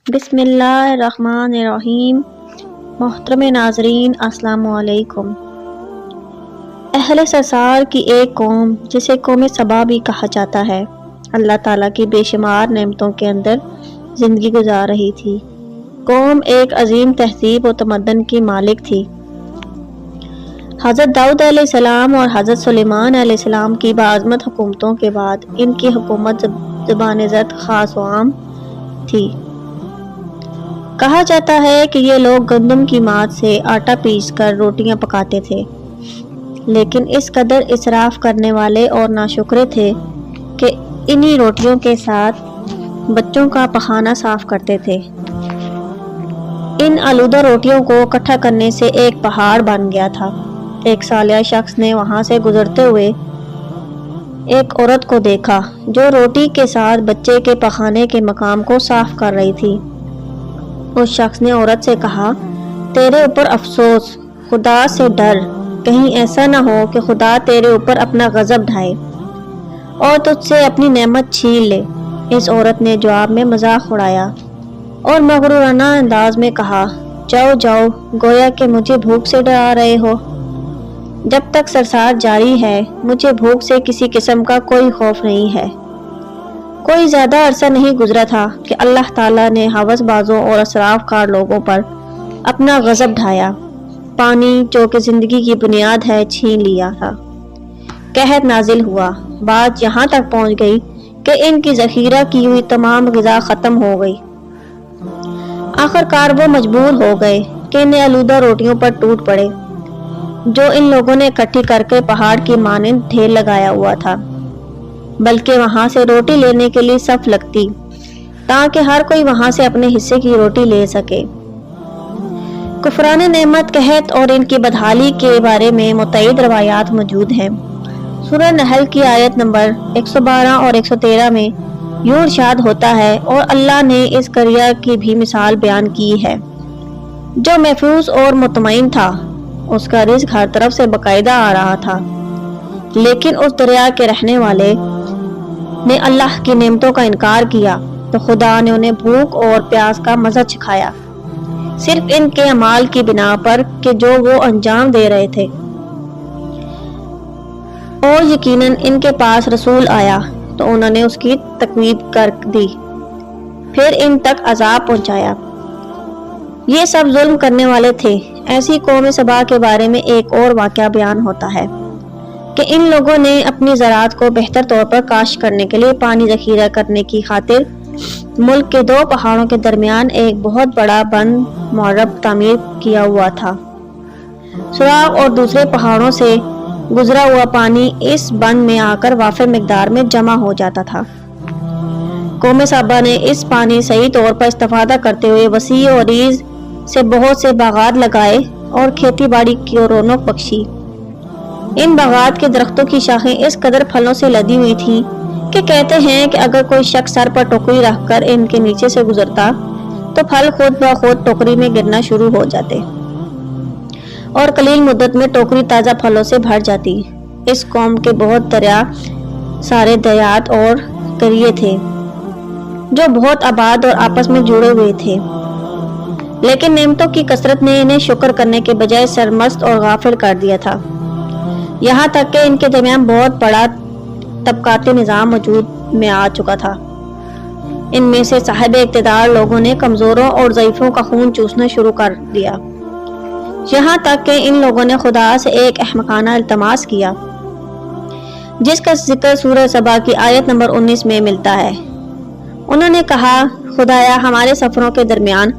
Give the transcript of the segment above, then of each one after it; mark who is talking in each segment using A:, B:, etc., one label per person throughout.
A: بسم اللہ الرحمن الرحیم۔ محترم ناظرین السلام علیکم۔ اہل سرسار کی ایک قوم جسے قوم سبا بھی کہا جاتا ہے، اللہ تعالیٰ کی بے شمار نعمتوں کے اندر زندگی گزار رہی تھی۔ قوم ایک عظیم تہذیب و تمدن کی مالک تھی۔ حضرت داؤد علیہ السلام اور حضرت سلیمان علیہ السلام کی باعظمت حکومتوں کے بعد ان کی حکومت زبان زد خاص و عام تھی۔ کہا جاتا ہے کہ یہ لوگ گندم کی مات سے آٹا پیس کر روٹیاں پکاتے تھے، لیکن اس قدر اسراف کرنے والے اور ناشکرے تھے کہ انہی روٹیوں کے ساتھ بچوں کا پخانہ صاف کرتے تھے۔ ان آلودہ روٹیوں کو اکٹھا کرنے سے ایک پہاڑ بن گیا تھا۔ ایک صالح شخص نے وہاں سے گزرتے ہوئے ایک عورت کو دیکھا جو روٹی کے ساتھ بچے کے پخانے کے مقام کو صاف کر رہی تھی۔ اس شخص نے عورت سے کہا، تیرے اوپر افسوس، خدا سے ڈر، کہیں ایسا نہ ہو کہ خدا تیرے اوپر اپنا غضب ڈھائے اور تجھ سے اپنی نعمت چھین لے۔ اس عورت نے جواب میں مذاق اڑایا اور مغرورانہ انداز میں کہا، جاؤ جاؤ، گویا کہ مجھے بھوک سے ڈرا رہے ہو۔ جب تک سرسار جاری ہے مجھے بھوک سے کسی قسم کا کوئی خوف نہیں ہے۔ کوئی زیادہ عرصہ نہیں گزرا تھا کہ اللہ تعالیٰ نے ہوس بازوں اور اسراف کار لوگوں پر اپنا غضب ڈھایا۔ پانی جو کہ زندگی کی بنیاد ہے چھین لیا تھا۔ قحط نازل ہوا۔ بات یہاں تک پہنچ گئی کہ ان کی ذخیرہ کی ہوئی تمام غذا ختم ہو گئی۔ آخر کار وہ مجبور ہو گئے کہ انہیں آلودہ روٹیوں پر ٹوٹ پڑے جو ان لوگوں نے اکٹھی کر کے پہاڑ کی مانند ڈھیر لگایا ہوا تھا، بلکہ وہاں سے روٹی لینے کے لیے صف لگتی تاکہ ہر کوئی وہاں سے اپنے حصے کی روٹی لے سکے۔ کفران نعمت، قحط اور ان کی بدحالی کے بارے میں متعدد روایات موجود ہیں۔ سورہ نحل کی آیت نمبر 112 اور 113 میں یوں ارشاد ہوتا ہے، اور اللہ نے اس قریہ کی بھی مثال بیان کی ہے جو محفوظ اور مطمئن تھا، اس کا رزق ہر طرف سے باقاعدہ آ رہا تھا، لیکن اس دریا کے رہنے والے نے اللہ کی نعمتوں کا انکار کیا تو خدا نے انہیں بھوک اور پیاس کا مزہ چکھایا، صرف ان کے اعمال کی بنا پر کہ جو وہ انجام دے رہے تھے۔ اور یقیناً ان کے پاس رسول آیا تو انہوں نے اس کی تکذیب کر دی، پھر ان تک عذاب پہنچایا۔ یہ سب ظلم کرنے والے تھے۔ ایسی قوم سبا کے بارے میں ایک اور واقعہ بیان ہوتا ہے کہ ان لوگوں نے اپنی زراعت کو بہتر طور پر کاشت کرنے کے لیے پانی ذخیرہ کرنے کی خاطر ملک کے 2 پہاڑوں کے درمیان ایک بہت بڑا بند معرب تعمیر کیا ہوا تھا۔ سوراخ اور دوسرے پہاڑوں سے گزرا ہوا پانی اس بند میں آ کر وافر مقدار میں جمع ہو جاتا تھا۔ قوم سبا نے اس پانی صحیح طور پر استفادہ کرتے ہوئے وسیع و عریض سے بہت سے باغات لگائے اور کھیتی باڑی کی رونق بخشی۔ ان باغات کے درختوں کی شاخیں اس قدر پھلوں سے لدی ہوئی تھیں کہ کہتے ہیں کہ اگر کوئی شخص سر پر ٹوکری رکھ کر ان کے نیچے سے گزرتا تو پھل خود بخود ٹوکری میں گرنا شروع ہو جاتے اور قلیل مدت میں ٹوکری تازہ پھلوں سے بھر جاتی۔ اس قوم کے بہت سارے دیہات اور قریے تھے جو بہت آباد اور آپس میں جڑے ہوئے تھے، لیکن نعمتوں کی کثرت نے انہیں شکر کرنے کے بجائے سرمست اور غافل کر دیا تھا، یہاں تک کہ ان کے درمیان بہت بڑا طبقاتی نظام وجود میں آ چکا تھا۔ ان میں سے صاحب اقتدار لوگوں نے کمزوروں اور ضعیفوں کا خون چوسنا شروع کر دیا، یہاں تک کہ ان لوگوں نے خدا سے ایک احمقانہ التماس کیا جس کا ذکر سورہ سبا کی آیت نمبر 19 میں ملتا ہے۔ انہوں نے کہا، خدایا ہمارے سفروں کے درمیان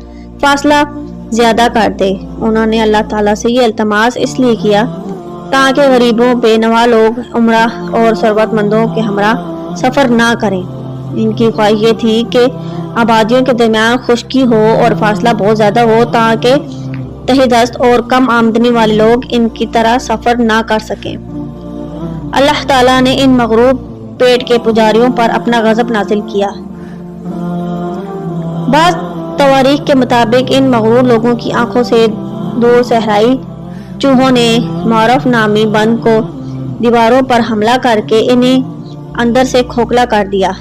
A: فاصلہ زیادہ کر دے۔ انہوں نے اللہ تعالیٰ سے یہ التماس اس لیے کیا تاکہ غریبوں، بے نوا لوگ، عمرہ اور ثروت مندوں کے ہمراہ سفر نہ کریں۔ ان کی خواہش یہ تھی کہ آبادیوں کے درمیان خشکی ہو اور فاصلہ بہت زیادہ ہو تاکہ تہی دست اور کم آمدنی والے لوگ ان کی طرح سفر نہ کر سکیں۔ اللہ تعالیٰ نے ان مغرور پیٹ کے پجاریوں پر اپنا غضب نازل کیا۔ بعض تواریخ کے مطابق ان مغرور لوگوں کی آنکھوں سے 2 صحرائی چوہوں نے معرف نامی بند کو دیواروں پر حملہ کر کے انہیں اندر سے کھوکھلا کر دیا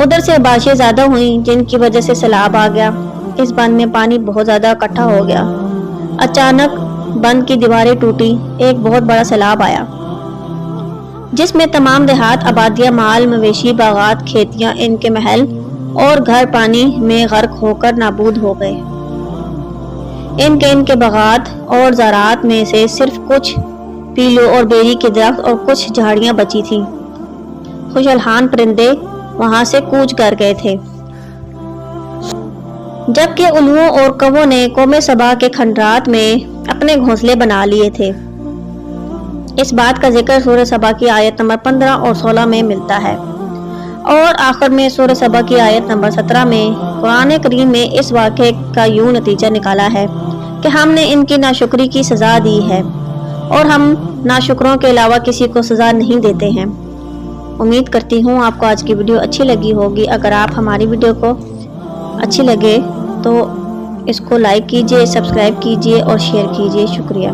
A: ادھر سے بارشیں زیادہ ہوئیں جن کی وجہ سے سیلاب آ گیا۔ اس بند میں پانی بہت زیادہ اکٹھا ہو گیا۔ اچانک بند کی دیواریں ٹوٹی، ایک بہت بڑا سیلاب آیا جس میں تمام دیہات، آبادیاں، مال مویشی، باغات، کھیتیاں، ان کے محل اور گھر پانی میں غرق ہو کر نابود ہو گئے۔ ان کے باغات اور زراعت میں سے صرف کچھ پیلو اور بیری کے درخت اور کچھ جھاڑیاں بچی تھیں۔ خوشحال پرندے وہاں سے کوچ کر گئے تھے، جبکہ الوؤں اور کووں نے قوم سبا کے کھنڈرات میں اپنے گھونسلے بنا لیے تھے۔ اس بات کا ذکر سورہ سبا کی آیت نمبر 15 اور 16 میں ملتا ہے، اور آخر میں سورہ سبا کی آیت نمبر 17 میں قرآن کریم میں اس واقعے کا یوں نتیجہ نکالا ہے کہ ہم نے ان کی ناشکری کی سزا دی ہے اور ہم ناشکروں کے علاوہ کسی کو سزا نہیں دیتے ہیں۔ امید کرتی ہوں آپ کو آج کی ویڈیو اچھی لگی ہوگی۔ اگر آپ ہماری ویڈیو کو اچھی لگے تو اس کو لائک کیجئے، سبسکرائب کیجئے اور شیئر کیجئے۔ شکریہ۔